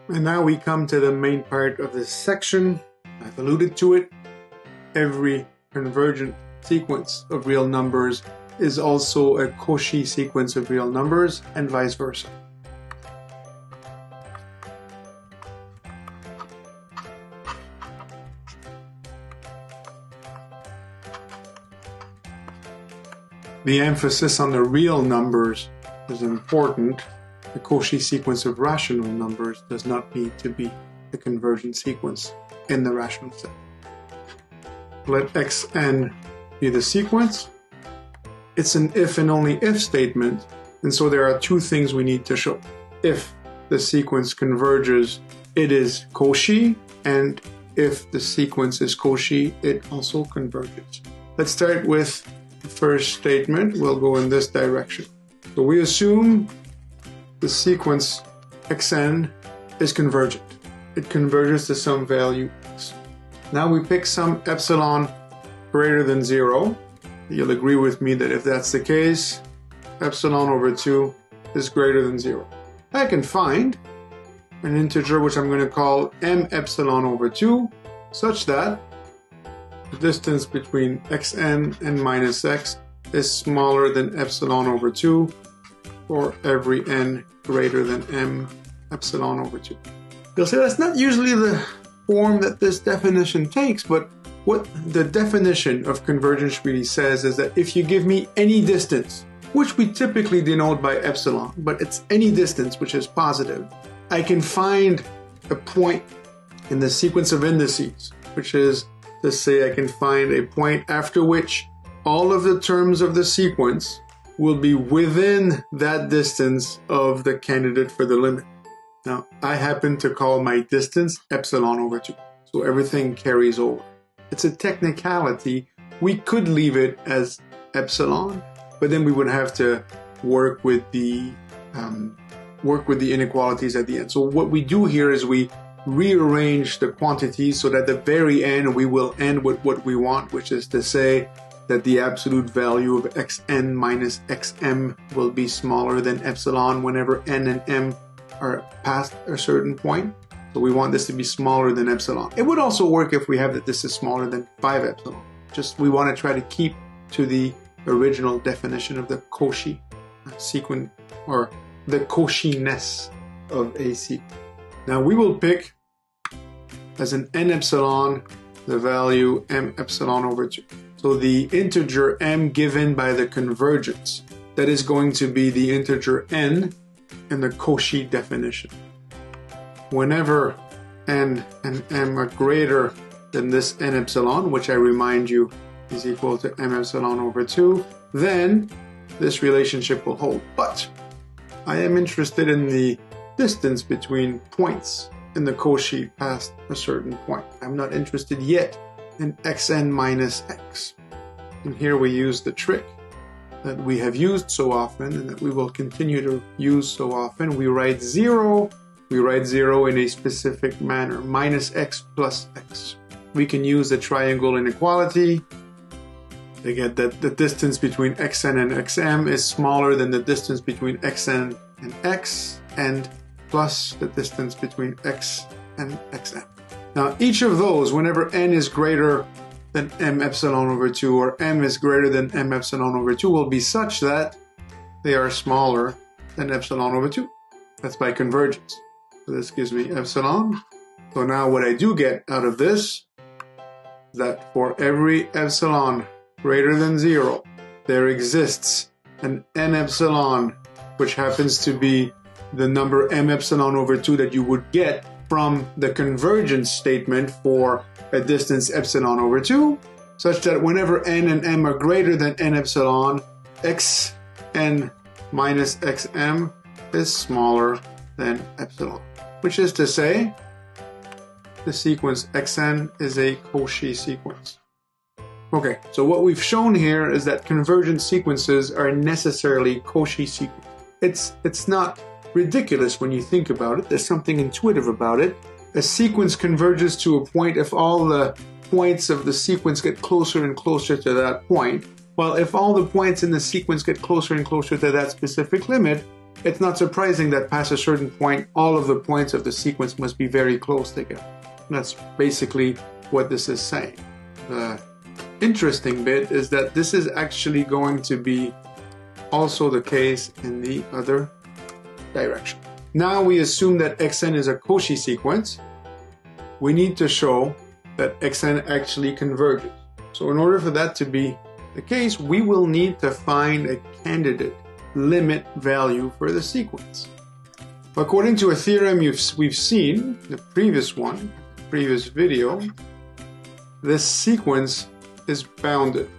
And now we come to the main part of this section. I've alluded to it. Every convergent sequence of real numbers is also a Cauchy sequence of real numbers, and vice versa. The emphasis on the real numbers is important. The Cauchy sequence of rational numbers does not need to be the convergent sequence in the rational set. Let xn be the sequence. It's an if and only if statement, and so there are two things we need to show. If the sequence converges, it is Cauchy, and if the sequence is Cauchy, it also converges. Let's start with the first statement. We'll go in this direction. So we assume the sequence xn is convergent. It converges to some value x. Now we pick some epsilon greater than 0. You'll agree with me that if that's the case, epsilon over 2 is greater than 0. I can find an integer which I'm going to call m epsilon over 2 such that the distance between xn and minus x is smaller than epsilon over 2 for every n greater than m epsilon over 2. You'll say that's not usually the form that this definition takes, but what the definition of convergence really says is that if you give me any distance, which we typically denote by epsilon, but it's any distance which is positive, I can find a point in the sequence of indices, which is to say I can find a point after which all of the terms of the sequence will be within that distance of the candidate for the limit. Now, I happen to call my distance epsilon over 2, so everything carries over. It's a technicality. We could leave it as epsilon, but then we would have to work with the inequalities at the end. So what we do here is we rearrange the quantities so that at the very end we will end with what we want, which is to say that the absolute value of xn minus xm will be smaller than epsilon whenever n and m are past a certain point. So we want this to be smaller than epsilon. It would also work if we have that this is smaller than 5 epsilon. Just we want to try to keep to the original definition of the Cauchy sequence, or the Cauchiness of a sequence. Now we will pick as an n epsilon the value m epsilon over 2. So the integer m given by the convergence, that is going to be the integer n in the Cauchy definition. Whenever n and m are greater than this n epsilon, which I remind you is equal to m epsilon over 2, then this relationship will hold. But I am interested in the distance between points in the Cauchy past a certain point. I'm not interested yet in xn minus x. And here we use the trick that we have used so often and that we will continue to use so often. We write 0 in a specific manner, minus x plus x. We can use the triangle inequality to get that the distance between xn and xm is smaller than the distance between xn and x, and plus the distance between x and xm. Now each of those, whenever n is greater than m epsilon over 2 or m is greater than m epsilon over 2, will be such that they are smaller than epsilon over 2. That's by convergence. So this gives me epsilon. So now what I do get out of this is that for every epsilon greater than 0, there exists an n epsilon, which happens to be the number m epsilon over 2 that you would get from the convergence statement for a distance epsilon over 2, such that whenever n and m are greater than n epsilon, xn minus xm is smaller than epsilon, which is to say the sequence xn is a Cauchy sequence. Okay, so what we've shown here is that convergent sequences are necessarily Cauchy sequences. It's not ridiculous when you think about it. There's something intuitive about it. A sequence converges to a point if all the points of the sequence get closer and closer to that point, while if all the points in the sequence get closer and closer to that specific limit, it's not surprising that past a certain point, all of the points of the sequence must be very close together. That's basically what this is saying. The interesting bit is that this is actually going to be also the case in the other direction. Now we assume that xn is a Cauchy sequence. We need to show that xn actually converges. So in order for that to be the case, we will need to find a candidate limit value for the sequence. According to a theorem we've seen, the previous video, this sequence is bounded.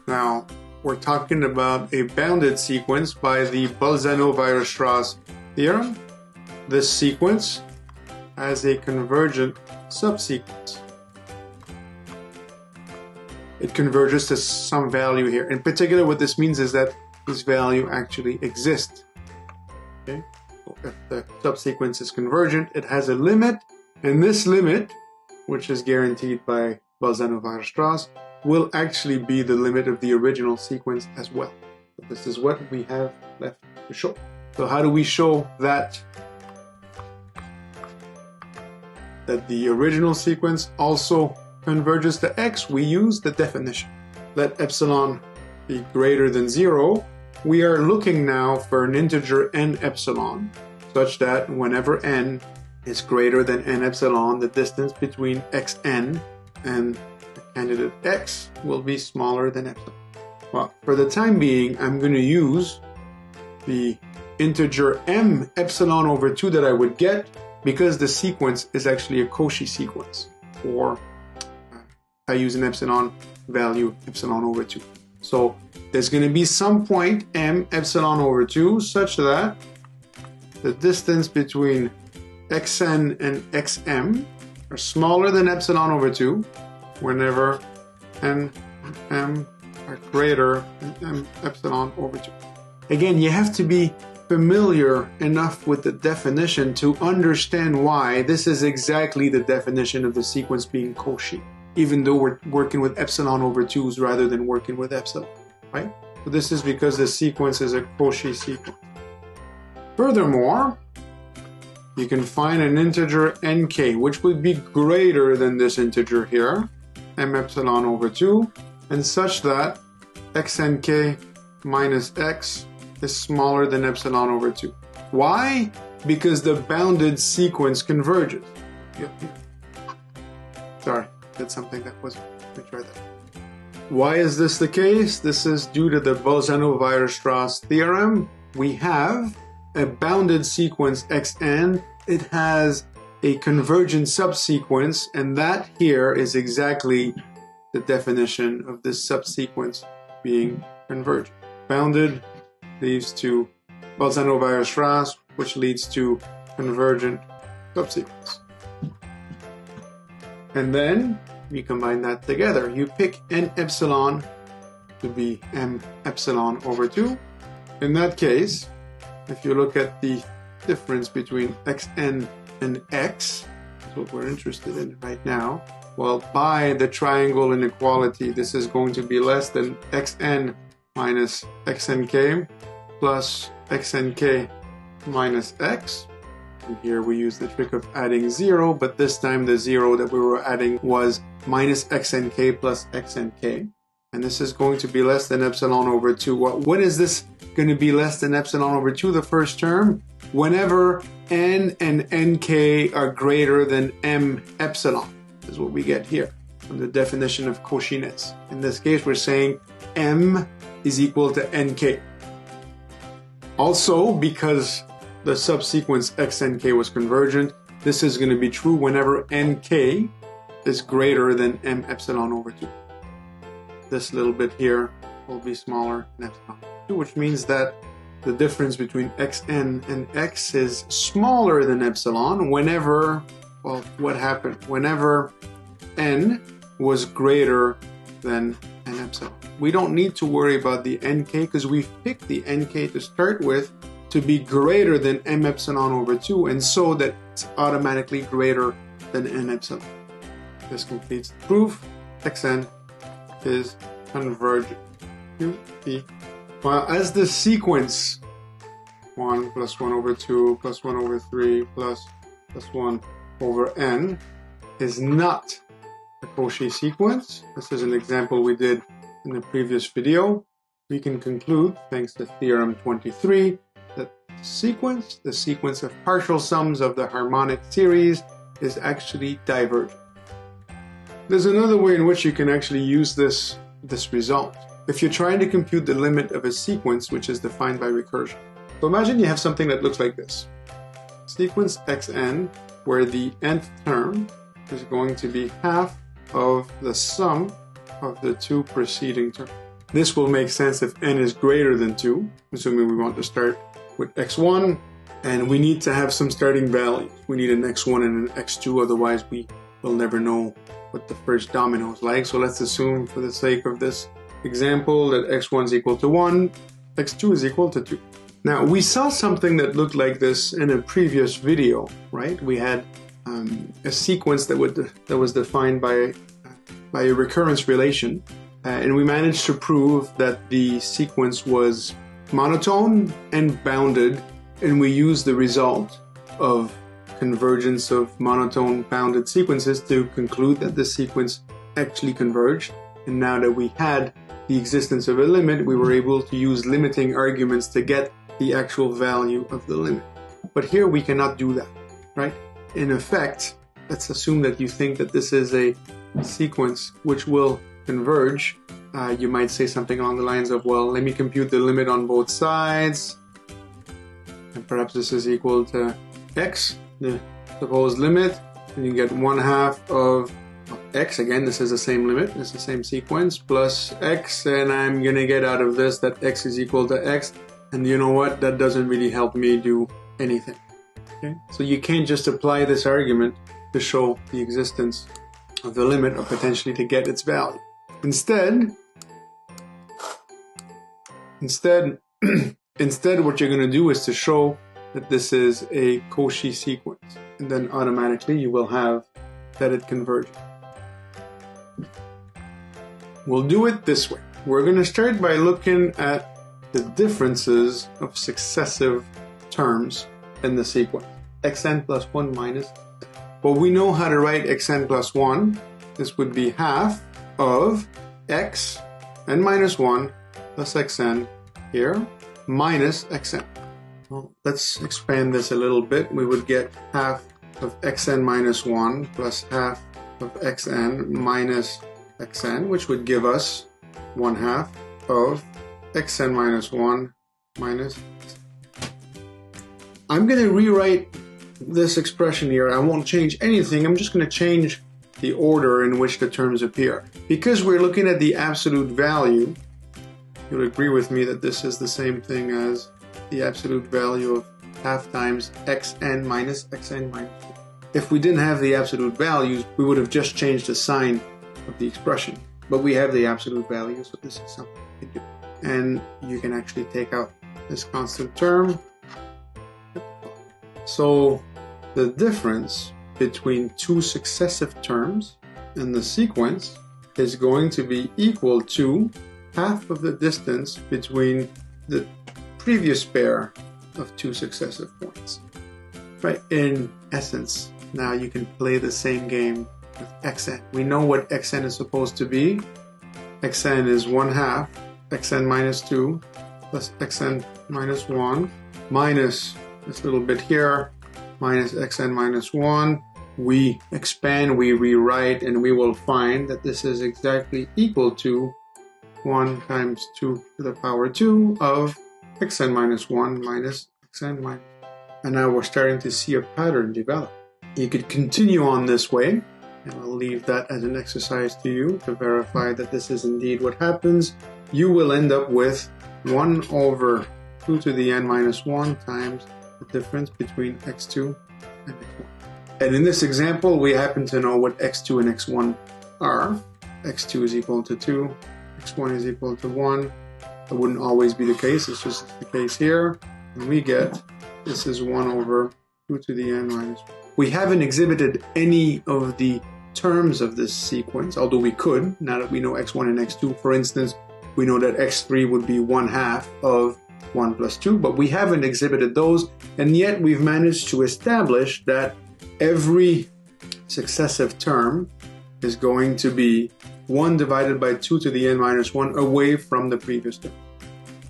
Now, we're talking about a bounded sequence by the Bolzano-Weierstrass theorem. This sequence has a convergent subsequence. It converges to some value here. In particular, what this means is that this value actually exists. Okay? So if the subsequence is convergent, it has a limit, and this limit, which is guaranteed by Bolzano-Weierstrass, will actually be the limit of the original sequence as well. So this is what we have left to show. So how do we show that the original sequence also converges to x? We use the definition. Let epsilon be greater than 0. We are looking now for an integer n epsilon, such that whenever n is greater than n epsilon, the distance between xn and the candidate x will be smaller than epsilon. Well, for the time being, I'm going to use the integer m epsilon over 2 that I would get, because the sequence is actually a Cauchy sequence, or I use an epsilon value, epsilon over 2. So there's going to be some point m epsilon over 2 such that the distance between xn and xm are smaller than epsilon over 2 whenever n and m are greater than m epsilon over 2. Again, you have to be familiar enough with the definition to understand why this is exactly the definition of the sequence being Cauchy, even though we're working with epsilon over 2's rather than working with epsilon, right? So this is because the sequence is a Cauchy sequence. Furthermore, you can find an integer nk, which would be greater than this integer here, m epsilon over 2, and such that xnk minus x is smaller than epsilon over 2. Why? Because the bounded sequence converges. Sorry, that's something that wasn't. Let me try that. Why is this the case? This is due to the Bolzano-Weierstrass theorem. We have a bounded sequence xn. It has a convergent subsequence, and that here is exactly the definition of this subsequence being convergent. Bounded leads to Bolzano-Weierstrass, which leads to convergent subsequence. And then you combine that together. You pick n epsilon to be m epsilon over 2. In that case, if you look at the difference between xn and x, that's what we're interested in right now, well, by the triangle inequality, this is going to be less than xn minus xnk plus xnk minus x. And here we use the trick of adding 0, but this time the 0 that we were adding was minus xnk plus xnk. And this is going to be less than epsilon over 2. When is this going to be less than epsilon over 2, the first term? Whenever n and nk are greater than m epsilon. This is what we get here from the definition of Cauchiness. In this case, we're saying m is equal to nk. Also, because the subsequence xnk was convergent, this is going to be true whenever nk is greater than m epsilon over 2. This little bit here will be smaller than epsilon over 2, which means that the difference between xn and x is smaller than epsilon whenever, well, what happened? Whenever n was greater than n epsilon. We don't need to worry about the nk because we've picked the nk to start with to be greater than m epsilon over 2, and so that it's automatically greater than n epsilon. This completes the proof. Xn is convergent. Well, as the sequence 1 plus 1 over 2 plus 1 over 3 plus 1 over n is not a Cauchy sequence. This is an example we did in the previous video. We can conclude, thanks to Theorem 23, that the sequence of partial sums of the harmonic series is actually divergent. There's another way in which you can actually use this result. If you're trying to compute the limit of a sequence which is defined by recursion. So imagine you have something that looks like this. Sequence xn, where the nth term is going to be half of the sum of the two preceding terms. This will make sense if n is greater than 2, assuming we want to start with x1, and we need to have some starting values. We need an x1 and an x2, otherwise we will never know what the first domino is like. So let's assume, for the sake of this example, that x1 is equal to 1, x2 is equal to 2. Now, we saw something that looked like this in a previous video, right? We had a sequence that was defined by a recurrence relation, and we managed to prove that the sequence was monotone and bounded, and we used the result of convergence of monotone bounded sequences to conclude that the sequence actually converged. And now that we had the existence of a limit, we were able to use limiting arguments to get the actual value of the limit. But here we cannot do that, right? In effect, let's assume that you think that this is a sequence which will converge. You might say something along the lines of, well, let me compute the limit on both sides, and perhaps this is equal to x, the supposed limit, and you get 1/2 of x. Again, this is the same limit, it's the same sequence, plus x, and I'm gonna get out of this that x is equal to x, and you know what, that doesn't really help me do anything. Okay? So you can't just apply this argument to show the existence of the limit, or potentially to get its value. Instead, what you're going to do is to show that this is a Cauchy sequence, and then automatically you will have that it converges. We'll do it this way. We're going to start by looking at the differences of successive terms in the sequence. xn plus 1 minus. Well, we know how to write xn plus 1. This would be half of x n minus 1 plus xn here minus xn. Well, let's expand this a little bit. We would get half of xn minus 1 plus half of xn minus xn, which would give us 1/2 of xn minus 1 minus xn. I'm going to rewrite this expression here. I won't change anything. I'm just going to change the order in which the terms appear. Because we're looking at the absolute value, you'll agree with me that this is the same thing as the absolute value of half times xn minus xn minus 1. If we didn't have the absolute values, we would have just changed the sign of the expression. But we have the absolute value, so this is something we can do. And you can actually take out this constant term. So the difference between two successive terms in the sequence is going to be equal to half of the distance between the previous pair of two successive points. Right, in essence, now you can play the same game with xn. We know what xn is supposed to be. Xn is 1/2 xn minus 2 plus xn minus 1 minus this little bit here minus xn minus 1. We expand, we rewrite, and we will find that this is exactly equal to 1 times 2 to the power 2 of xn minus 1 minus xn minus 1. And now we're starting to see a pattern develop. You could continue on this way, and I'll leave that as an exercise to you to verify that this is indeed what happens. You will end up with 1 over 2 to the n minus 1 times the difference between x2 and x1. And in this example, we happen to know what x2 and x1 are. x2 is equal to 2, x1 is equal to 1. That wouldn't always be the case, it's just the case here. And we get, this is 1 over 2 to the n minus 1. We haven't exhibited any of the terms of this sequence, although we could, now that we know x1 and x2. For instance, we know that x3 would be 1/2 of 1 plus 2, but we haven't exhibited those, and yet we've managed to establish that every successive term is going to be 1 divided by 2 to the n minus 1 away from the previous term.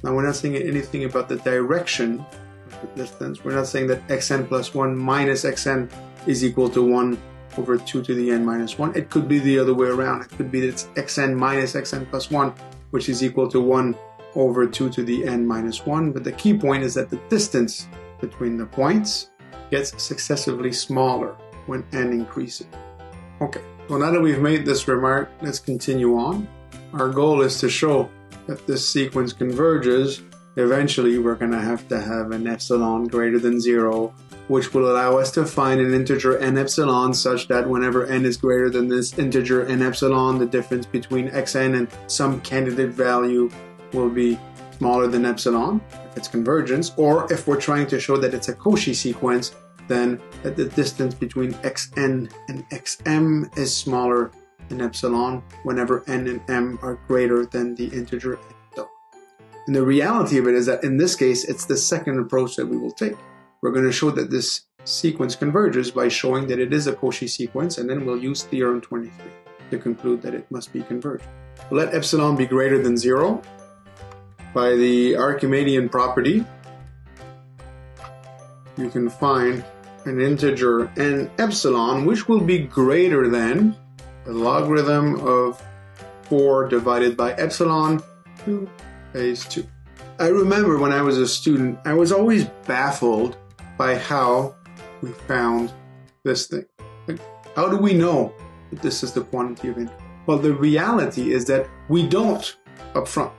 Now we're not saying anything about the direction of the distance. We're not saying that xn plus 1 minus xn is equal to 1 over 2 to the n minus 1. It could be the other way around. It could be that it's xn minus xn plus 1, which is equal to 1 over 2 to the n minus 1. But the key point is that the distance between the points gets successively smaller when n increases. Okay, so now that we've made this remark, let's continue on. Our goal is to show that this sequence converges. Eventually, we're going to have an epsilon greater than 0, which will allow us to find an integer n epsilon such that whenever n is greater than this integer n epsilon, the difference between xn and some candidate value will be smaller than epsilon, if it's convergence, or if we're trying to show that it's a Cauchy sequence, then that the distance between xn and xm is smaller than epsilon whenever n and m are greater than the integer epsilon. And the reality of it is that in this case, it's the second approach that we will take. We're going to show that this sequence converges by showing that it is a Cauchy sequence, and then we'll use Theorem 23 to conclude that it must be convergent. Let epsilon be greater than 0. By the Archimedean property, you can find an integer n epsilon which will be greater than the logarithm of 4 divided by epsilon to base 2. I remember when I was a student, I was always baffled by how we found this thing. Like, how do we know that this is the quantity of interest? Well, the reality is that we don't up front.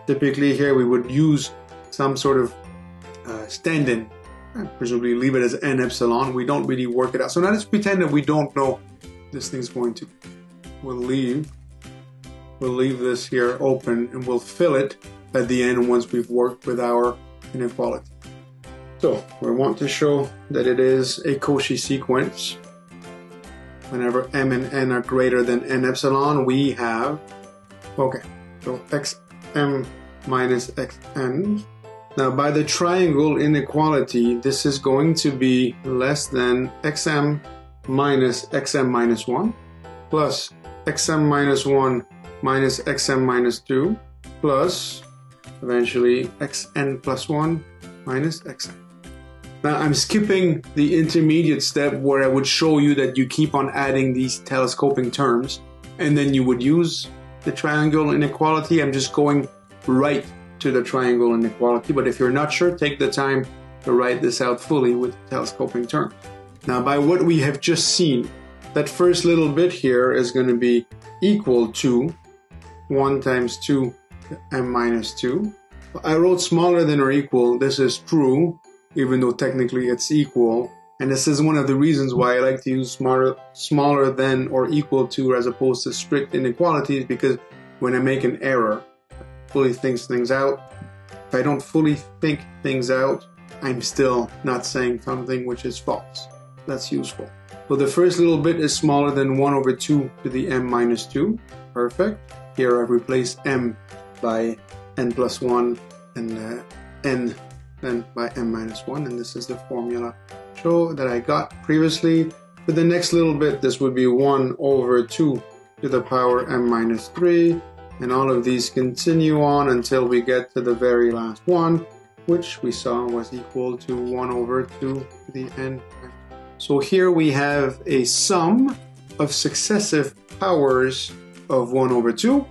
Typically here we would use some sort of stand-in, presumably leave it as n epsilon. We don't really work it out. So now let's pretend that we don't know this thing's going to. We'll leave this here open and we'll fill it at the end once we've worked with our inequality. So we want to show that it is a Cauchy sequence. Whenever m and n are greater than n epsilon, we have, okay, so xm minus xn. Now by the triangle inequality, this is going to be less than xm minus xm minus 1 plus xm minus 1 minus xm minus 2 plus eventually xn plus 1 minus xn. Now I'm skipping the intermediate step where I would show you that you keep on adding these telescoping terms and then you would use the triangle inequality. I'm just going right to the triangle inequality, but if you're not sure, take the time to write this out fully with telescoping terms. Now by what we have just seen, that first little bit here is going to be equal to 1 times 2 to m minus 2. I wrote smaller than or equal. This is true, even though technically it's equal. And this is one of the reasons why I like to use smaller than or equal to as opposed to strict inequalities, because when I make an error, I fully think things out. If I don't fully think things out, I'm still not saying something which is false. That's useful. So the first little bit is smaller than 1 over 2 to the m minus 2. Perfect. Here I've replaced m by n plus 1 and n then by m minus 1, and this is the formula that I got previously. For the next little bit, this would be 1 over 2 to the power m minus 3, and all of these continue on until we get to the very last one, which we saw was equal to 1 over 2 to the n. So here we have a sum of successive powers of 1 over 2,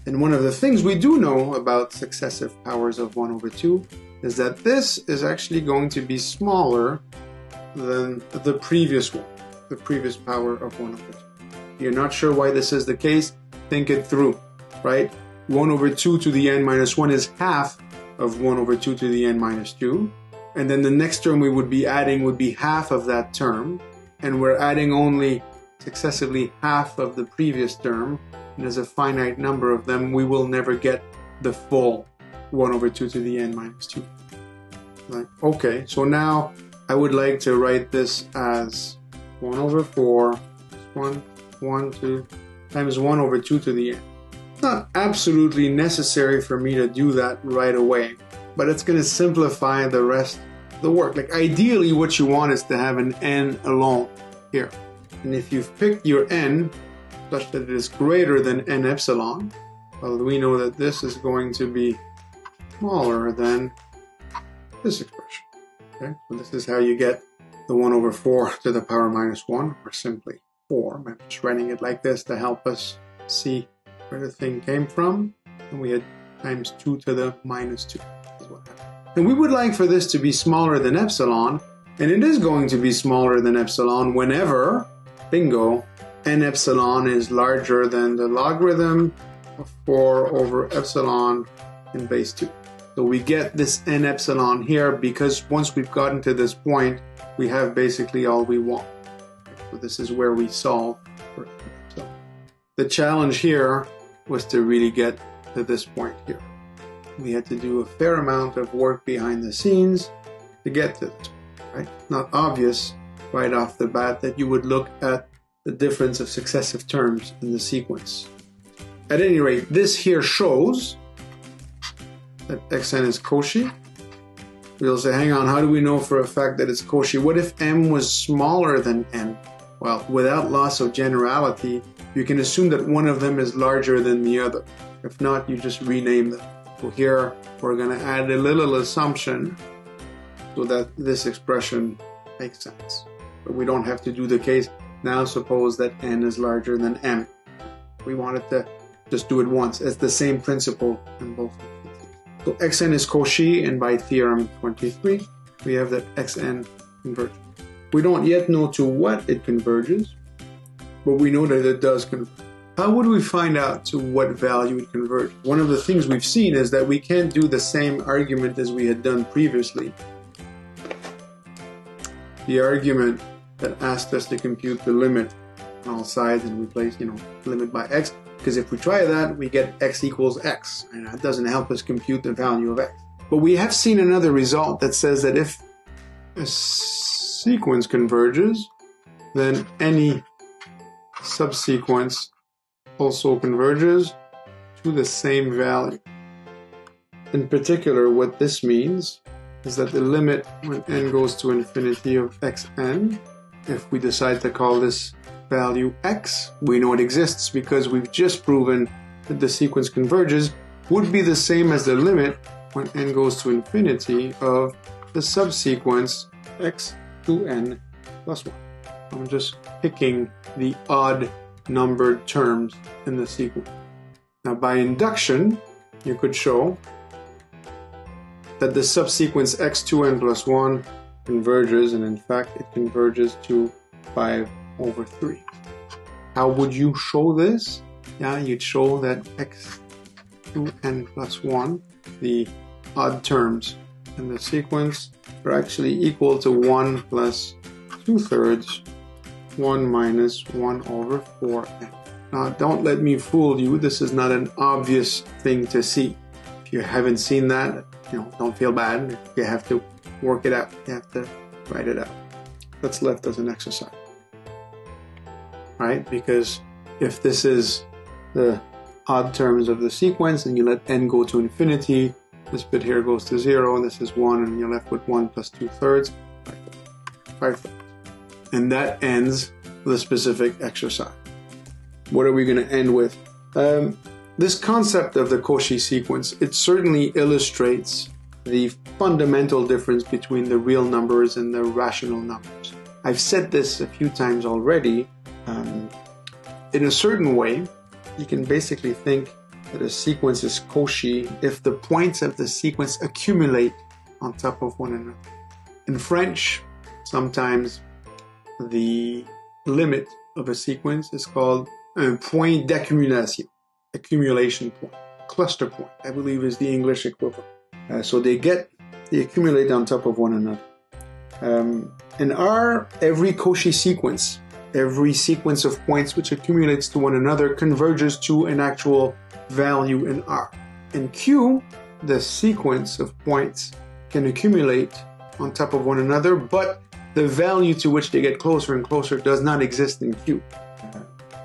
and one of the things we do know about successive powers of 1 over 2 is that this is actually going to be smaller than the previous one, the previous power of 1 over 2. You're not sure why this is the case? Think it through, right? 1 over 2 to the n minus 1 is half of 1 over 2 to the n minus 2. And then the next term we would be adding would be half of that term. And we're adding only successively half of the previous term. And as a finite number of them, we will never get the full 1 over 2 to the n minus 2. Like, okay, so now I would like to write this as 1 over 4 2 times 1 over 2 to the n. It's not absolutely necessary for me to do that right away. but it's going to simplify the rest of the work. Like ideally what you want is to have an n alone here. And if you've picked your n such that it is greater than n epsilon, well, we know that this is going to be smaller than this expression. Okay, so this is how you get the 1 over 4 to the power minus 1, or simply 4. I'm just writing it like this to help us see where the thing came from. And we had times 2 to the minus 2. Is what happened. And we would like for this to be smaller than epsilon, and it is going to be smaller than epsilon whenever, bingo, n epsilon is larger than the logarithm of 4 over epsilon in base 2. So we get this n epsilon here because once we've gotten to this point, we have basically all we want. So this is where we solve for n epsilon. The challenge here was to really get to this point here. We had to do a fair amount of work behind the scenes to get to this, right? Not obvious right off the bat that you would look at the difference of successive terms in the sequence. At any rate, this here shows that xn is Cauchy. We'll say, hang on, how do we know for a fact that it's Cauchy? What if m was smaller than n? Well, without loss of generality, you can assume that one of them is larger than the other. If not, you just rename them. So here, we're going to add a little assumption so that this expression makes sense. But we don't have to do the case. Now suppose that n is larger than m. We wanted to just do it once. It's the same principle in both instances. So xn is Cauchy, and by theorem 23, we have that xn converges. We don't yet know to what it converges, but we know that it does converge. How would we find out to what value it converges? One of the things we've seen is that we can't do the same argument as we had done previously. The argument that asked us to compute the limit on all sides and replace, limit by x, because if we try that, we get x equals x, and that doesn't help us compute the value of x. But we have seen another result that says that if a sequence converges, then any subsequence also converges to the same value. In particular, what this means is that the limit when n goes to infinity of xn, if we decide to call this value x, we know it exists because we've just proven that the sequence converges, would be the same as the limit when n goes to infinity of the subsequence x to n plus 1. I'm just picking the odd numbered terms in the sequence. Now by induction, you could show that the subsequence x to n plus 1 converges, and in fact it converges to 5 over 3. How would you show this? Yeah, you'd show that x to n plus 1, the odd terms in the sequence, are actually equal to 1 plus 2/3 1 minus 1 over 4n. Now don't let me fool you, this is not an obvious thing to see. If you haven't seen that, don't feel bad. You have to work it out, you have to write it out. That's left as an exercise. Right? Because if this is the odd terms of the sequence and you let n go to infinity, this bit here goes to 0 and this is 1 and you're left with 1 plus 2/3, 5/3. And that ends the specific exercise. What are we going to end with? This concept of the Cauchy sequence, it certainly illustrates the fundamental difference between the real numbers and the rational numbers. I've said this a few times already. In a certain way, you can basically think that a sequence is Cauchy if the points of the sequence accumulate on top of one another. In French, sometimes the limit of a sequence is called un point d'accumulation, accumulation point, cluster point, I believe is the English equivalent. So they accumulate on top of one another. In R, every Cauchy sequence, every sequence of points which accumulates to one another converges to an actual value in R. In Q, the sequence of points can accumulate on top of one another, but the value to which they get closer and closer does not exist in Q.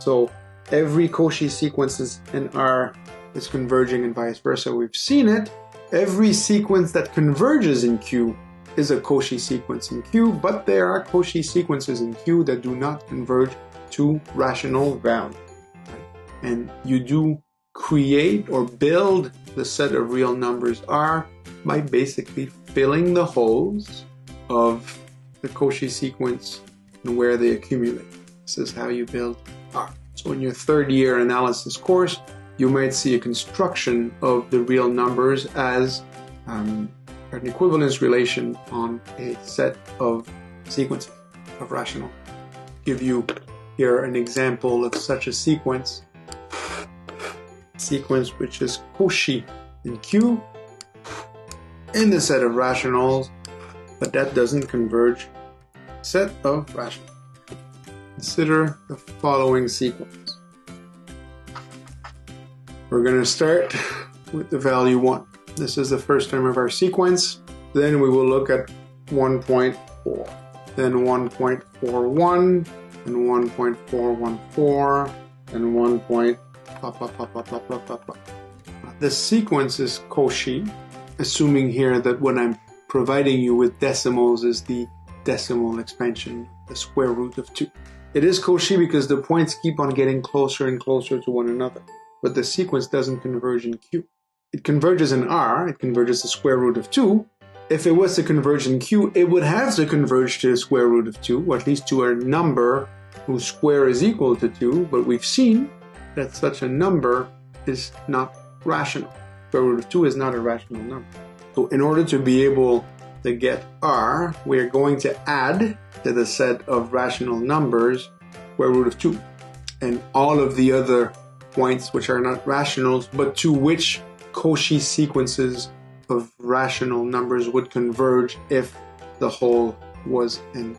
So every Cauchy sequence in R is converging and vice versa. We've seen it, every sequence that converges in Q is a Cauchy sequence in Q, but there are Cauchy sequences in Q that do not converge to rational value. And you do create or build the set of real numbers R by basically filling the holes of the Cauchy sequence and where they accumulate. This is how you build R. So in your third year analysis course, you might see a construction of the real numbers as an equivalence relation on a set of sequences of rational. Give you here an example of such a sequence which is Cauchy in Q in the set of rationals, but that doesn't converge. Set of rationals. Consider the following sequence. We're going to start with the value 1. This is the first term of our sequence. Then we will look at 1.4, then 1.41, and 1.414, and 1. This sequence is Cauchy, assuming here that what I'm providing you with decimals is the decimal expansion, the square root of 2. It is Cauchy because the points keep on getting closer and closer to one another, but the sequence doesn't converge in Q. It converges in R, it converges the square root of 2. If it was to converge in Q, it would have to converge to the square root of 2, or at least to a number whose square is equal to 2, but we've seen that such a number is not rational. Square root of 2 is not a rational number. So in order to be able to get R, we're going to add to the set of rational numbers square root of 2 and all of the other points which are not rationals, but to which Cauchy sequences of rational numbers would converge if the whole was an